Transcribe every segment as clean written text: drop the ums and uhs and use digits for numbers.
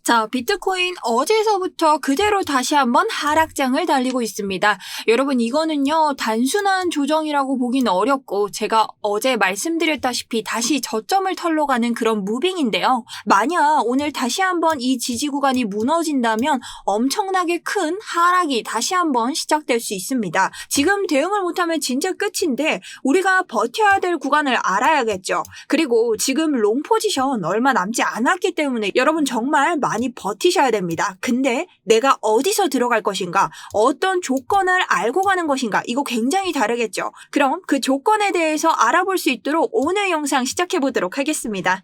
자, 비트코인 어제서부터 그대로 다시 한번 하락장을 달리고 있습니다. 여러분, 이거는요, 단순한 조정이라고 보긴 어렵고 제가 어제 말씀드렸다시피 다시 저점을 털러 가는 그런 무빙인데요. 만약 오늘 다시 한번 이 지지 구간이 무너진다면 엄청나게 큰 하락이 다시 한번 시작될 수 있습니다. 지금 대응을 못하면 진짜 끝인데 우리가 버텨야 될 구간을 알아야겠죠. 그리고 지금 롱 포지션 얼마 남지 않았기 때문에 여러분 정말 많이 버티셔야 됩니다. 근데 내가 어디서 들어갈 것인가, 어떤 조건을 알고 가는 것인가, 이거 굉장히 다르겠죠. 그럼 그 조건에 대해서 알아볼 수 있도록 오늘 영상 시작해 보도록 하겠습니다.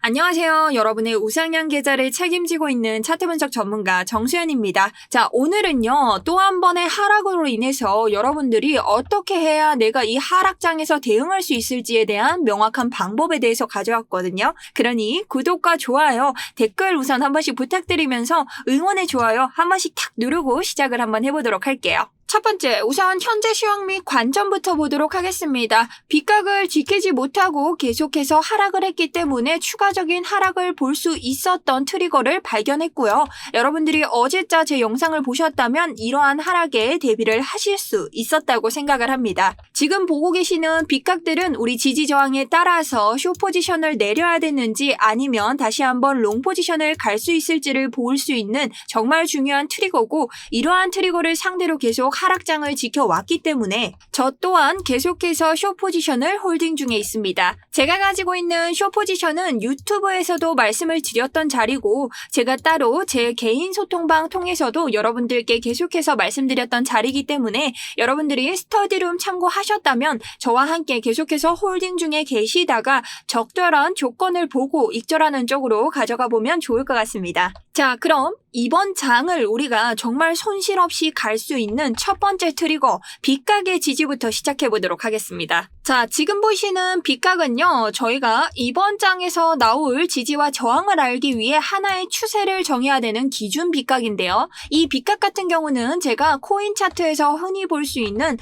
안녕하세요. 여러분의 우상향 계좌를 책임지고 있는 차트 분석 전문가 정수연입니다. 자, 오늘은요, 또 한 번의 하락으로 인해서 여러분들이 어떻게 해야 내가 이 하락장에서 대응할 수 있을지에 대한 명확한 방법에 대해서 가져왔거든요. 그러니 구독과 좋아요, 댓글 우선 한 번씩 부탁드리면서 응원의 좋아요 한 번씩 탁 누르고 시작을 한번 해보도록 할게요. 첫 번째, 우선 현재 시황 및 관점부터 보도록 하겠습니다. 빗각을 지키지 못하고 계속해서 하락을 했기 때문에 추가적인 하락을 볼 수 있었던 트리거를 발견했고요. 여러분들이 어제자 제 영상을 보셨다면 이러한 하락에 대비를 하실 수 있었다고 생각을 합니다. 지금 보고 계시는 빗각들은 우리 지지 저항에 따라서 숏 포지션을 내려야 되는지 아니면 다시 한번 롱 포지션을 갈 수 있을지를 볼 수 있는 정말 중요한 트리거고, 이러한 트리거를 상대로 계속 하락장을 지켜왔기 때문에 저 또한 계속해서 숏 포지션을 홀딩 중에 있습니다. 제가 가지고 있는 숏 포지션은 유튜브에서도 말씀을 드렸던 자리고, 제가 따로 제 개인 소통방 통해서도 여러분들께 계속해서 말씀드렸던 자리이기 때문에 여러분들이 스터디룸 참고하셨다면 저와 함께 계속해서 홀딩 중에 계시다가 적절한 조건을 보고 익절하는 쪽으로 가져가 보면 좋을 것 같습니다. 자, 그럼 이번 장을 우리가 정말 손실 없이 갈 수 있는 첫 번째 트리거, 빗각의 지지부터 시작해 보도록 하겠습니다. 자, 지금 보시는 빗각은요, 저희가 이번 장에서 나올 지지와 저항을 알기 위해 하나의 추세를 정해야 되는 기준 빗각인데요. 이 빗각 같은 경우는 제가 코인 차트에서 흔히 볼 수 있는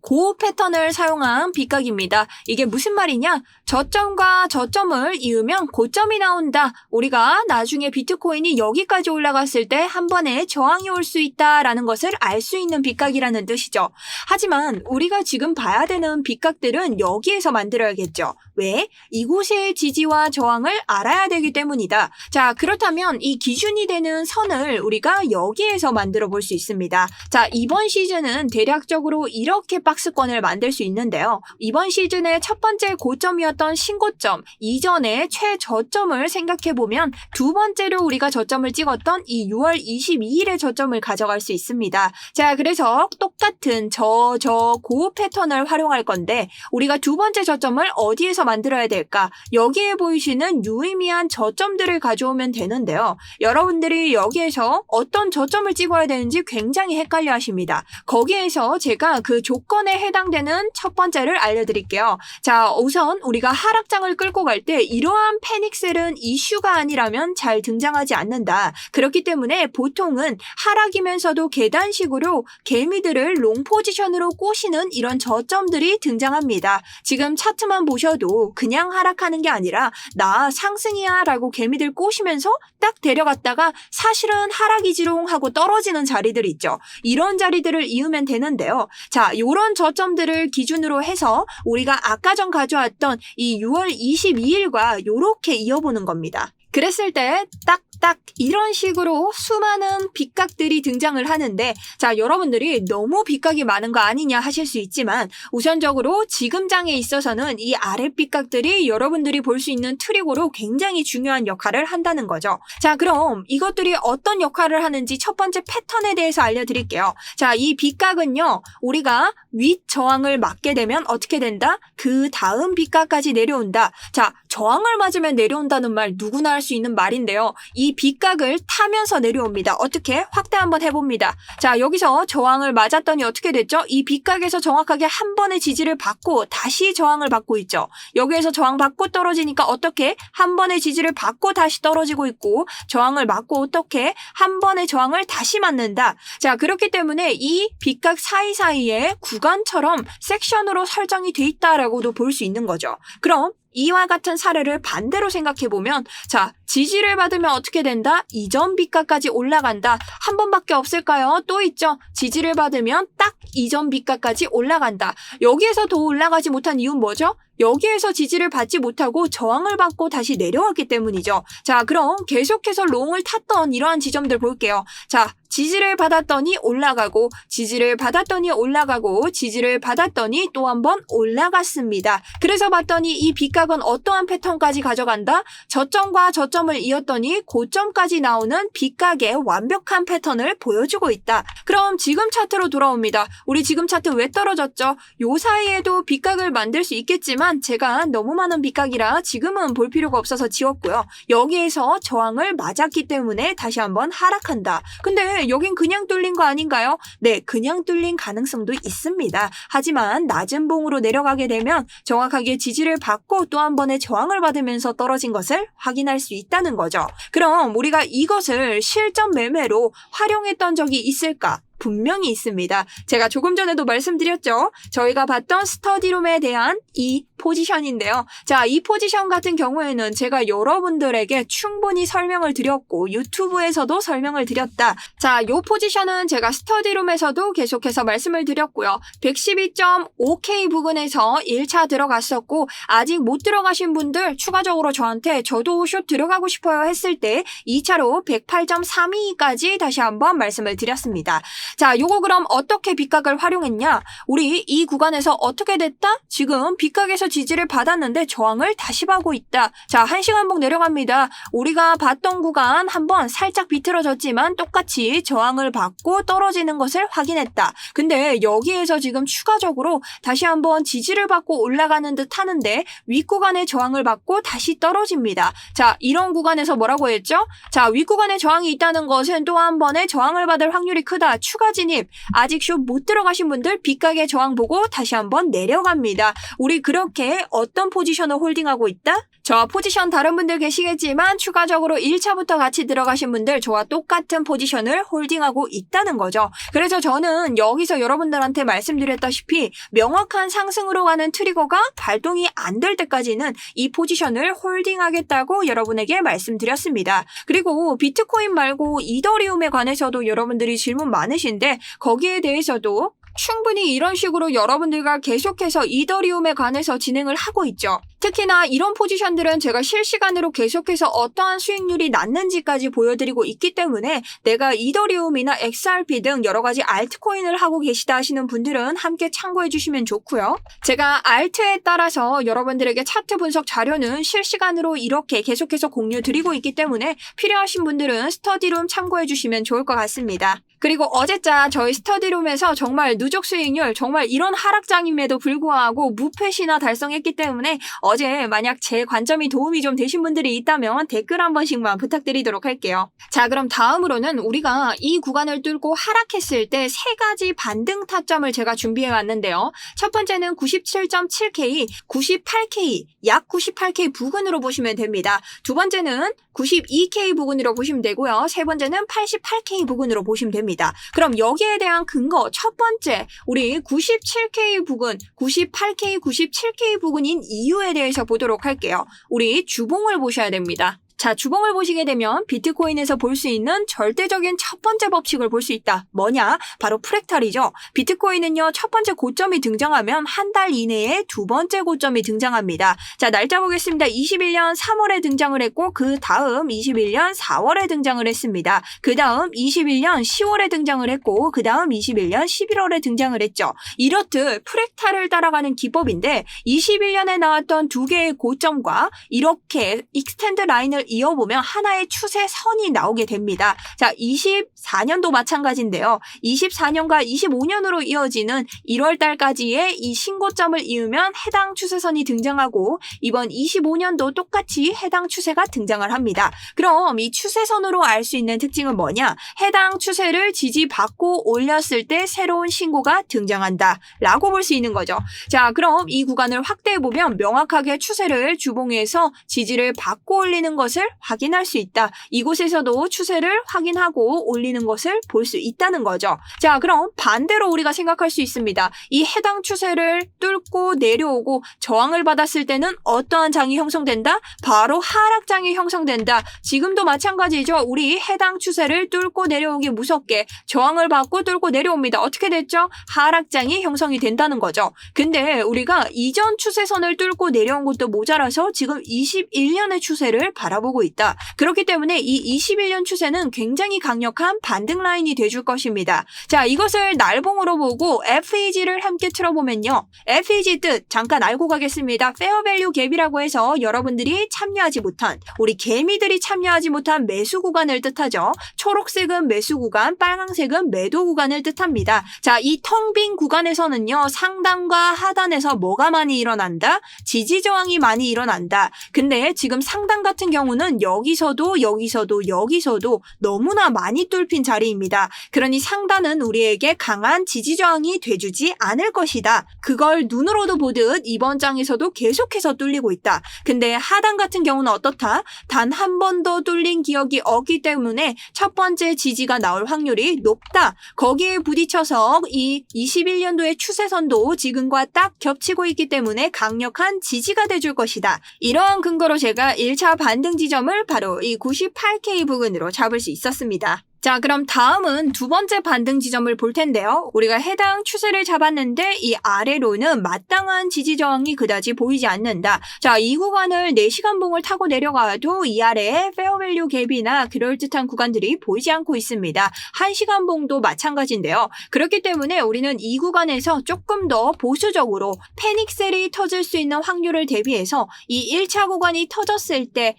고 패턴을 사용한 빗각입니다. 이게 무슨 말이냐? 저점과 저점을 이으면 고점이 나온다. 우리가 나중에 비트코인이 여기까지 올라갔을 때 한 번에 저항이 올 수 있다라는 것을 알 수 있는 빗각이라는 뜻이죠. 하지만 우리가 지금 봐야 되는 빗각들은 여기에서 만들어야겠죠. 왜? 이곳의 지지와 저항을 알아야 되기 때문이다. 자, 그렇다면 이 기준이 되는 선을 우리가 여기에서 만들어 볼 수 있습니다. 자, 이번 시즌은 대략적으로 이렇게 박스권을 만들 수 있는데요. 이번 시즌의 첫 번째 고점이었던 신고점, 이전의 최저점을 생각해보면 두 번째로 우리가 저점을 찍었던 이 6월 22일의 저점을 가져갈 수 있습니다. 자, 그래서 똑같은 고 패턴을 활용할 건데 우리가 두 번째 저점을 어디에서 만들어야 될까? 여기에 보이시는 유의미한 저점들을 가져오면 되는데요. 여러분들이 여기에서 어떤 저점을 찍어야 되는지 굉장히 헷갈려 하십니다. 거기에서 제가 그 조건에 해당되는 첫 번째를 알려드릴게요. 자, 우선 우리가 하락장을 끌고 갈 때 이러한 패닉셀은 이슈가 아니라면 잘 등장하지 않는다. 그렇기 때문에 보통은 하락이면서도 계단식으로 개미들을 롱 포지션으로 꼬시는 이런 저점들이 등장합니다. 지금 차트만 보셔도 그냥 하락하는 게 아니라 나 상승이야 라고 개미들 꼬시면서 딱 데려갔다가 사실은 하락이지롱 하고 떨어지는 자리들 있죠. 이런 자리들을 이으면 되는데요. 자, 요런 저점들을 기준으로 해서 우리가 아까 전 가져왔던 이 6월 22일과 요렇게 이어보는 겁니다. 그랬을 때 딱 이런 식으로 수많은 빗각들이 등장을 하는데, 자, 여러분들이 너무 빗각이 많은 거 아니냐 하실 수 있지만 우선적으로 지금 장에 있어서는 이 아래 빗각들이 여러분들이 볼 수 있는 트리거로 굉장히 중요한 역할을 한다는 거죠. 자, 그럼 이것들이 어떤 역할을 하는지 첫 번째 패턴에 대해서 알려드릴게요. 자, 이 빗각은요, 우리가 윗 저항을 맞게 되면 어떻게 된다? 그 다음 빗각까지 내려온다. 자, 저항을 맞으면 내려온다는 말 누구나 할 수 있는 말인데요. 이 빗각을 타면서 내려옵니다. 어떻게? 확대 한번 해봅니다. 자, 여기서 저항을 맞았더니 어떻게 됐죠? 이 빗각에서 정확하게 한 번의 지지를 받고 다시 저항을 받고 있죠. 여기에서 저항 받고 떨어지니까 어떻게? 한 번의 지지를 받고 다시 떨어지고 있고, 저항을 맞고 어떻게? 한 번의 저항을 다시 맞는다. 자, 그렇기 때문에 이 빗각 사이사이에 구간처럼 섹션으로 설정이 돼 있다라고도 볼 수 있는 거죠. 그럼 이와 같은 사례를 반대로 생각해보면, 자, 지지를 받으면 어떻게 된다? 이전 빗각까지 올라간다. 한 번밖에 없을까요? 또 있죠. 지지를 받으면 딱 이전 빗각까지 올라간다. 여기에서 더 올라가지 못한 이유는 뭐죠? 여기에서 지지를 받지 못하고 저항을 받고 다시 내려왔기 때문이죠. 자, 그럼 계속해서 롱을 탔던 이러한 지점들 볼게요. 자, 지지를 받았더니 올라가고, 지지를 받았더니 올라가고, 지지를 받았더니 또 한 번 올라갔습니다. 그래서 봤더니 이 빗각은 어떠한 패턴까지 가져간다? 저점과 저점을 이었더니 고점까지 나오는 빗각의 완벽한 패턴을 보여주고 있다. 그럼 지금 차트로 돌아옵니다. 우리 지금 차트 왜 떨어졌죠? 요 사이에도 빗각을 만들 수 있겠지만 제가 너무 많은 빗각이라 지금은 볼 필요가 없어서 지웠고요. 여기에서 저항을 맞았기 때문에 다시 한번 하락한다. 근데 여긴 그냥 뚫린 거 아닌가요? 네, 그냥 뚫린 가능성도 있습니다. 하지만 낮은 봉으로 내려가게 되면 정확하게 지지를 받고 또 한 번의 저항을 받으면서 떨어진 것을 확인할 수 있다는 거죠. 그럼 우리가 이것을 실전 매매로 활용했던 적이 있을까? 분명히 있습니다. 제가 조금 전에도 말씀드렸죠. 저희가 봤던 스터디룸에 대한 이 포지션인데요. 자, 이 포지션 같은 경우에는 제가 여러분들에게 충분히 설명을 드렸고 유튜브에서도 설명을 드렸다. 자, 이 포지션은 제가 스터디룸에서도 계속해서 말씀을 드렸고요. 112.5K 부근에서 1차 들어갔었고 아직 못 들어가신 분들 추가적으로 저한테 저도 숏 들어가고 싶어요 했을 때 2차로 108.32까지 다시 한번 말씀을 드렸습니다. 자, 요거 그럼 어떻게 빗각을 활용했냐? 우리 이 구간에서 어떻게 됐다? 지금 빗각에서 지지를 받았는데 저항을 다시 받고 있다. 자, 1시간봉 내려갑니다. 우리가 봤던 구간 한번 살짝 비틀어졌지만 똑같이 저항을 받고 떨어지는 것을 확인했다. 근데 여기에서 지금 추가적으로 다시 한번 지지를 받고 올라가는 듯 하는데 윗구간에 저항을 받고 다시 떨어집니다. 자, 이런 구간에서 뭐라고 했죠? 자, 윗구간에 저항이 있다는 것은 또 한 번의 저항을 받을 확률이 크다. 추가 진입. 아직 숏 못 들어가신 분들 빗각의 저항 보고 다시 한번 내려갑니다. 우리 그렇게 어떤 포지션을 홀딩하고 있다? 저와 포지션 다른 분들 계시겠지만 추가적으로 1차부터 같이 들어가신 분들 저와 똑같은 포지션을 홀딩하고 있다는 거죠. 그래서 저는 여기서 여러분들한테 말씀드렸다시피 명확한 상승으로 가는 트리거가 발동이 안 될 때까지는 이 포지션을 홀딩하겠다고 여러분에게 말씀드렸습니다. 그리고 비트코인 말고 이더리움에 관해서도 여러분들이 질문 많으신데 거기에 대해서도 충분히 이런 식으로 여러분들과 계속해서 이더리움에 관해서 진행을 하고 있죠. 특히나 이런 포지션들은 제가 실시간으로 계속해서 어떠한 수익률이 났는지까지 보여드리고 있기 때문에 내가 이더리움이나 XRP 등 여러 가지 알트코인을 하고 계시다 하시는 분들은 함께 참고해 주시면 좋고요. 제가 알트에 따라서 여러분들에게 차트 분석 자료는 실시간으로 이렇게 계속해서 공유 드리고 있기 때문에 필요하신 분들은 스터디룸 참고해 주시면 좋을 것 같습니다. 그리고 어제자 저희 스터디룸에서 정말 누적 수익률 정말 이런 하락장임에도 불구하고 무패시나 달성했기 때문에 어제 만약 제 관점이 도움이 좀 되신 분들이 있다면 댓글 한 번씩만 부탁드리도록 할게요. 자, 그럼 다음으로는 우리가 이 구간을 뚫고 하락했을 때 세 가지 반등 타점을 제가 준비해 왔는데요. 첫 번째는 97.7K, 98K, 약 98K 부근으로 보시면 됩니다. 두 번째는 92K 부근으로 보시면 되고요. 세 번째는 88K 부근으로 보시면 됩니다. 그럼 여기에 대한 근거 첫 번째, 우리 97K 부근, 98K, 97K 부근인 이유에 대해서 보도록 할게요. 우리 주봉을 보셔야 됩니다. 자, 주봉을 보시게 되면 비트코인에서 볼 수 있는 절대적인 첫 번째 법칙을 볼 수 있다. 뭐냐? 바로 프랙탈이죠. 비트코인은요, 첫 번째 고점이 등장하면 한 달 이내에 두 번째 고점이 등장합니다. 자, 날짜 보겠습니다. 21년 3월에 등장을 했고 그 다음 21년 4월에 등장을 했습니다. 그 다음 21년 10월에 등장을 했고 그 다음 21년 11월에 등장을 했죠. 이렇듯 프랙탈을 따라가는 기법인데 21년에 나왔던 두 개의 고점과 이렇게 익스텐드 라인을 이어보면 하나의 추세선이 나오게 됩니다. 자, 24년도 마찬가지인데요. 24년과 25년으로 이어지는 1월 달까지의 이 신고점을 이으면 해당 추세선이 등장하고 이번 25년도 똑같이 해당 추세가 등장을 합니다. 그럼 이 추세선으로 알 수 있는 특징은 뭐냐? 해당 추세를 지지받고 올렸을 때 새로운 신고가 등장한다 라고 볼 수 있는 거죠. 자, 그럼 이 구간을 확대해보면 명확하게 추세를 주봉에서 지지를 받고 올리는 것을 확인할 수 있다. 이곳에서도 추세를 확인하고 올리는 것을 볼 수 있다는 거죠. 자, 그럼 반대로 우리가 생각할 수 있습니다. 이 해당 추세를 뚫고 내려오고 저항을 받았을 때는 어떠한 장이 형성된다? 바로 하락장이 형성된다. 지금도 마찬가지죠. 우리 해당 추세를 뚫고 내려오기 무섭게 저항을 받고 뚫고 내려옵니다. 어떻게 됐죠? 하락장이 형성이 된다는 거죠. 근데 우리가 이전 추세선을 뚫고 내려온 것도 모자라서 지금 21년의 추세를 바라보고 있다. 그렇기 때문에 이 21년 추세는 굉장히 강력한 반등 라인이 돼줄 것입니다. 자, 이것을 날봉으로 보고 FEG를 함께 틀어보면요. FEG 뜻 잠깐 알고 가겠습니다. 페어 밸류 갭이라고 해서 여러분들이 참여하지 못한, 우리 개미들이 참여하지 못한 매수 구간을 뜻하죠. 초록색은 매수 구간, 빨강색은 매도 구간을 뜻합니다. 자, 이 텅 빈 구간에서는요. 상단과 하단에서 뭐가 많이 일어난다? 지지 저항이 많이 일어난다. 근데 지금 상단 같은 경우는 여기서도 너무나 많이 뚫힌 자리입니다. 그러니 상단은 우리에게 강한 지지 저항이 돼주지 않을 것이다. 그걸 눈으로도 보듯 이번 장에서도 계속해서 뚫리고 있다. 근데 하단 같은 경우는 어떻다? 단 한 번도 뚫린 기억이 없기 때문에 첫 번째 지지가 나올 확률이 높다. 거기에 부딪혀서 이 21년도의 추세선도 지금과 딱 겹치고 있기 때문에 강력한 지지가 돼줄 것이다. 이러한 근거로 제가 1차 반등 지점을 바로 이 98K 부근으로 잡을 수 있었습니다. 자, 그럼 다음은 두 번째 반등 지점을 볼 텐데요. 우리가 해당 추세를 잡았는데 이 아래로는 마땅한 지지 저항이 그다지 보이지 않는다. 자, 이 구간을 4시간 봉을 타고 내려가도 이 아래에 페어밸류 갭이나 그럴듯한 구간들이 보이지 않고 있습니다. 1시간 봉도 마찬가지인데요. 그렇기 때문에 우리는 이 구간에서 조금 더 보수적으로 패닉셀이 터질 수 있는 확률을 대비해서 이 1차 구간이 터졌을 때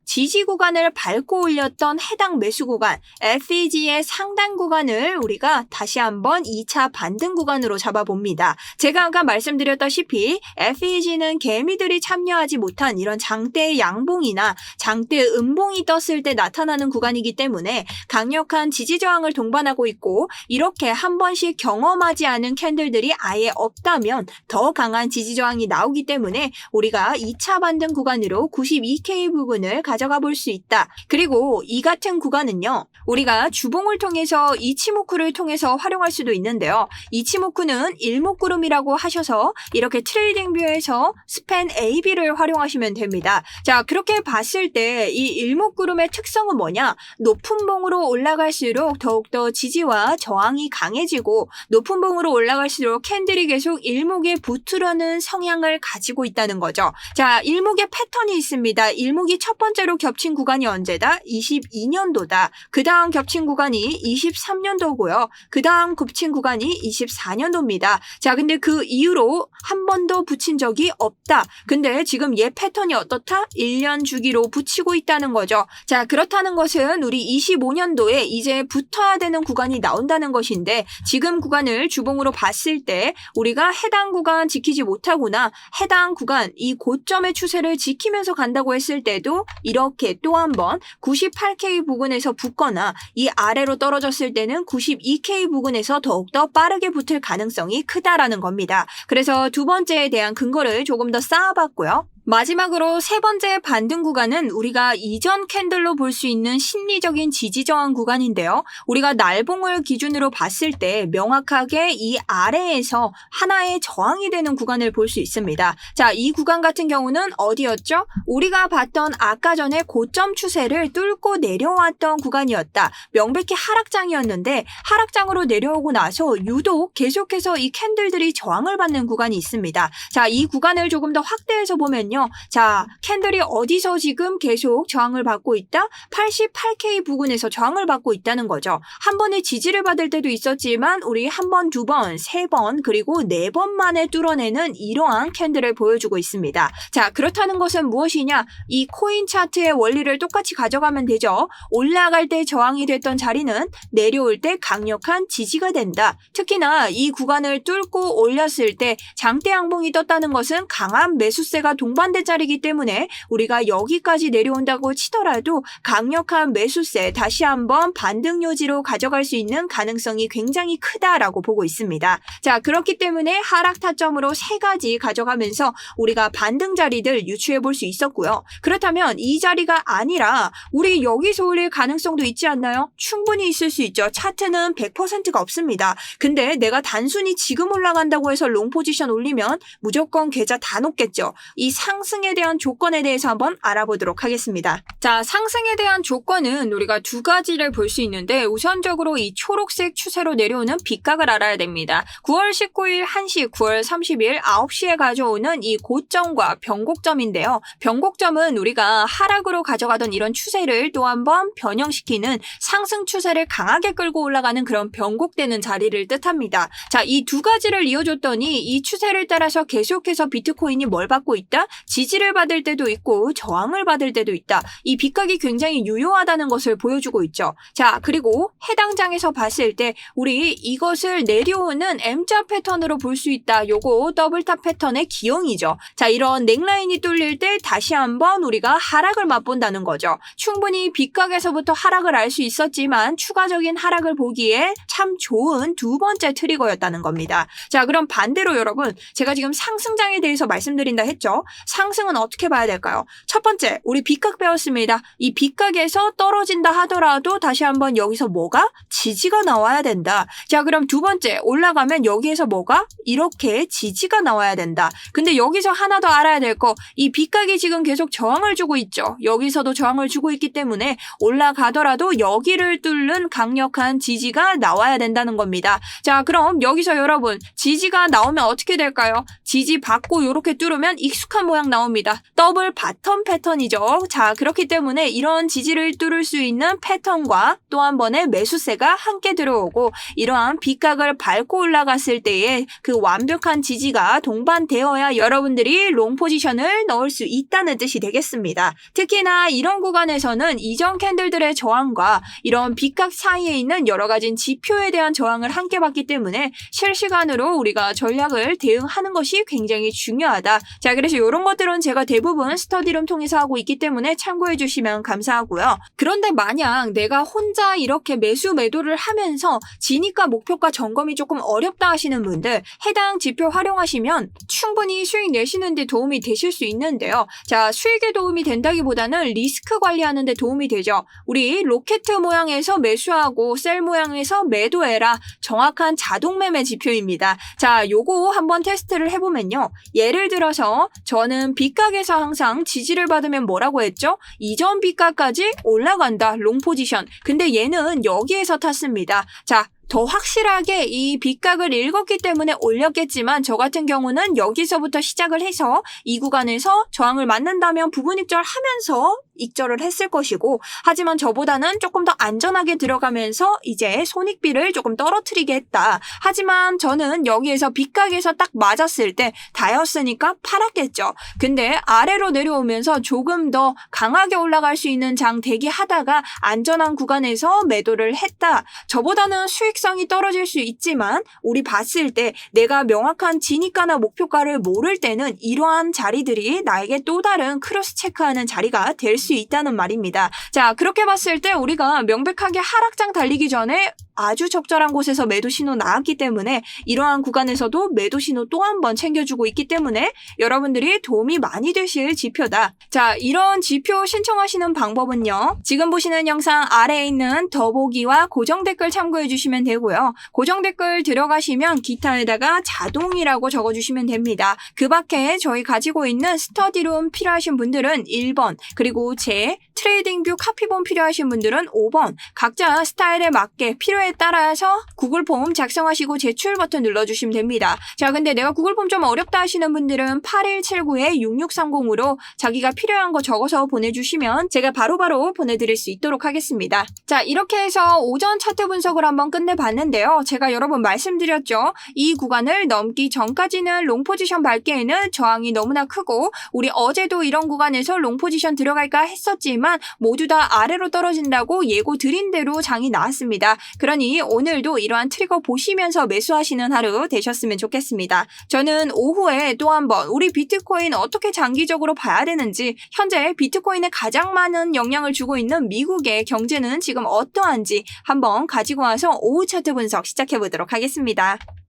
지지 구간을 밟고 올렸던 해당 매수 구간 FEG의 상단 구간을 우리가 다시 한번 2차 반등 구간으로 잡아봅니다. 제가 아까 말씀드렸다시피 FEG는 개미들이 참여하지 못한 이런 장대 양봉이나 장대 음봉이 떴을 때 나타나는 구간이기 때문에 강력한 지지 저항을 동반하고 있고 이렇게 한 번씩 경험하지 않은 캔들들이 아예 없다면 더 강한 지지 저항이 나오기 때문에 우리가 2차 반등 구간으로 92K 부근을 가져가 볼 수 있다. 그리고 이 같은 구간은요. 우리가 주봉을 통해서 이치모쿠를 통해서 활용할 수도 있는데요. 이치모쿠는 일목구름이라고 하셔서 이렇게 트레이딩 뷰에서 스팬 AB를 활용하시면 됩니다. 자, 그렇게 봤을 때 이 일목구름의 특성은 뭐냐? 높은 봉으로 올라갈수록 더욱더 지지와 저항이 강해지고 높은 봉으로 올라갈수록 캔들이 계속 일목에 붙으려는 성향을 가지고 있다는 거죠. 자, 일목의 패턴이 있습니다. 일목이 첫 번째로 겹친 구간이 언제다? 22년도다. 그 다음 겹친 구간이 23년도고요. 그 다음 겹친 구간이 24년도입니다. 자, 근데 그 이후로 한 번도 붙인 적이 없다. 근데 지금 얘 패턴이 어떻다? 1년 주기로 붙이고 있다는 거죠. 자, 그렇다는 것은 우리 25년도에 이제 붙어야 되는 구간이 나온다는 것인데 지금 구간을 주봉으로 봤을 때 우리가 해당 구간 지키지 못하거나 해당 구간 이 고점의 추세를 지키면서 간다고 했을 때도 이렇게 또 한 번 98K 부근에서 붙거나 이 아래로 떨어졌을 때는 92K 부근에서 더욱더 빠르게 붙을 가능성이 크다라는 겁니다. 그래서 두 번째에 대한 근거를 조금 더 쌓아봤고요. 마지막으로 세 번째 반등 구간은 우리가 이전 캔들로 볼 수 있는 심리적인 지지 저항 구간인데요. 우리가 날봉을 기준으로 봤을 때 명확하게 이 아래에서 하나의 저항이 되는 구간을 볼 수 있습니다. 자, 이 구간 같은 경우는 어디였죠? 우리가 봤던 아까 전에 고점 추세를 뚫고 내려왔던 구간이었다. 명백히 하락장이었는데 하락장으로 내려오고 나서 유독 계속해서 이 캔들들이 저항을 받는 구간이 있습니다. 자, 이 구간을 조금 더 확대해서 보면 보면요. 자, 캔들이 어디서 지금 계속 저항을 받고 있다? 88K 부근에서 저항을 받고 있다는 거죠. 한 번에 지지를 받을 때도 있었지만 우리 한 번, 두 번, 세 번, 그리고 네 번 만에 뚫어내는 이러한 캔들을 보여주고 있습니다. 자, 그렇다는 것은 무엇이냐? 이 코인 차트의 원리를 똑같이 가져가면 되죠. 올라갈 때 저항이 됐던 자리는 내려올 때 강력한 지지가 된다. 특히나 이 구간을 뚫고 올렸을 때 장대 양봉이 떴다는 것은 강한 매수세가 동반된 자리이기 때문에 우리가 여기까지 내려온다고 치더라도 강력한 매수세 다시 한번 반등 요지로 가져갈 수 있는 가능성이 굉장히 크다라고 보고 있습니다. 자, 그렇기 때문에 하락 타점으로 3가지 가져가면서 우리가 반등 자리들 유추해 볼 수 있었고요. 그렇다면 이 자리가 아니라 우리 여기서 올릴 가능성도 있지 않나요? 충분히 있을 수 있죠. 차트는 100%가 없습니다. 근데 내가 단순히 지금 올라간다고 해서 롱 포지션 올리면 무조건 계좌 다 녹겠죠. 이 상승에 대한 조건에 대해서 한번 알아보도록 하겠습니다. 자, 상승에 대한 조건은 우리가 2가지를 볼 수 있는데 우선적으로 이 초록색 추세로 내려오는 빗각을 알아야 됩니다. 9월 19일 1시, 9월 30일 9시에 가져오는 이 고점과 변곡점인데요. 변곡점은 우리가 하락으로 가져가던 이런 추세를 또 한번 변형시키는 상승 추세를 강하게 끌고 올라가는 그런 변곡되는 자리를 뜻합니다. 자, 이 2가지를 이어줬더니 이 추세를 따라서 계속해서 비트코인이 뭘 받고 있다? 지지를 받을 때도 있고 저항을 받을 때도 있다. 이 빗각이 굉장히 유효하다는 것을 보여주고 있죠. 자, 그리고 해당 장에서 봤을 때 우리 이것을 내려오는 M자 패턴으로 볼 수 있다. 요거 더블탑 패턴의 기형이죠. 자, 이런 넥라인이 뚫릴 때 다시 한번 우리가 하락을 맛본다는 거죠. 충분히 빗각에서부터 하락을 알 수 있었지만 추가적인 하락을 보기에 참 좋은 2번째 트리거였다는 겁니다. 자, 그럼 반대로 여러분, 제가 지금 상승장에 대해서 말씀드린다 했죠. 상승은 어떻게 봐야 될까요? 첫 번째, 우리 빗각 배웠습니다. 이 빗각에서 떨어진다 하더라도 다시 한번 여기서 뭐가? 지지가 나와야 된다. 자, 그럼 2번째, 올라가면 여기에서 뭐가? 이렇게 지지가 나와야 된다. 근데 여기서 하나 더 알아야 될 거, 이 빗각이 지금 계속 저항을 주고 있죠. 여기서도 저항을 주고 있기 때문에 올라가더라도 여기를 뚫는 강력한 지지가 나와야 된다는 겁니다. 자, 그럼 여기서 여러분, 지지가 나오면 어떻게 될까요? 지지 받고 이렇게 뚫으면 익숙한 모양 나옵니다. 더블 바텀 패턴이죠. 자, 그렇기 때문에 이런 지지를 뚫을 수 있는 패턴과 또 한 번의 매수세가 함께 들어오고 이러한 빗각을 밟고 올라갔을 때의 그 완벽한 지지가 동반되어야 여러분들이 롱 포지션을 넣을 수 있다는 뜻이 되겠습니다. 특히나 이런 구간에서는 이전 캔들들의 저항과 이런 빗각 사이에 있는 여러 가지 지표에 대한 저항을 함께 받기 때문에 실시간으로 우리가 전략을 대응하는 것이 굉장히 중요하다. 자, 그래서 이런 것들은 제가 대부분 스터디룸 통해서 하고 있기 때문에 참고해 주시면 감사하고요. 그런데 만약 내가 혼자 이렇게 매수 매도를 하면서 진입가 목표가 점검이 조금 어렵다 하시는 분들 해당 지표 활용하시면 충분히 수익 내시는 데 도움이 되실 수 있는데요. 자, 수익에 도움이 된다기보다는 리스크 관리하는 데 도움이 되죠. 우리 로켓 모양에서 매수하고 셀 모양에서 매도해라. 정확한 자동 매매 지표입니다. 자, 요거 한번 테스트를 해보면요. 예를 들어서 저는 빗각에서 항상 지지를 받으면 뭐라고 했죠? 이전 빗각까지 올라간다. 롱 포지션. 근데 얘는 여기에서 탔습니다. 자, 더 확실하게 이 빗각을 읽었기 때문에 올렸겠지만 저 같은 경우는 여기서부터 시작을 해서 이 구간에서 저항을 맞는다면 부분 익절하면서 익절을 했을 것이고 하지만 저보다는 조금 더 안전하게 들어가면서 이제 손익비를 조금 떨어뜨리게 했다. 하지만 저는 여기에서 빗각에서 딱 맞았을 때 다였으니까 팔았겠죠. 근데 아래로 내려오면서 조금 더 강하게 올라갈 수 있는 장 대기하다가 안전한 구간에서 매도를 했다. 저보다는 수익성이 떨어질 수 있지만 우리 봤을 때 내가 명확한 진입가나 목표가를 모를 때는 이러한 자리들이 나에게 또 다른 크로스 체크하는 자리가 될 수 있다는 말입니다. 자, 그렇게 봤을 때 우리가 명백하게 하락장 달리기 전에 아주 적절한 곳에서 매도 신호 나왔기 때문에 이러한 구간에서도 매도 신호 또 한 번 챙겨주고 있기 때문에 여러분들이 도움이 많이 되실 지표다. 자, 이런 지표 신청하시는 방법은요. 지금 보시는 영상 아래에 있는 더보기와 고정 댓글 참고해 주시면 되고요. 고정 댓글 들어가시면 기타에다가 자동이라고 적어주시면 됩니다. 그 밖에 저희 가지고 있는 스터디룸 필요하신 분들은 1번 그리고 제 트레이딩뷰 카피본 필요하신 분들은 5번, 각자 스타일에 맞게 필요에 따라서 구글 폼 작성하시고 제출 버튼 눌러주시면 됩니다. 자, 근데 내가 구글 폼 좀 어렵다 하시는 분들은 8179-6630으로 자기가 필요한 거 적어서 보내주시면 제가 바로바로 보내드릴 수 있도록 하겠습니다. 자, 이렇게 해서 오전 차트 분석을 한번 끝내봤는데요. 제가 여러 번 말씀드렸죠. 이 구간을 넘기 전까지는 롱 포지션 밟기에는 저항이 너무나 크고 우리 어제도 이런 구간에서 롱 포지션 들어갈까 했었지만 모두 다 아래로 떨어진다고 예고 드린 대로 장이 나왔습니다. 그러니 오늘도 이러한 트리거 보시면서 매수하시는 하루 되셨으면 좋겠습니다. 저는 오후에 또 한번 우리 비트코인 어떻게 장기적으로 봐야 되는지, 현재 비트코인에 가장 많은 영향을 주고 있는 미국의 경제는 지금 어떠한지 한번 가지고 와서 오후 차트 분석 시작해 보도록 하겠습니다.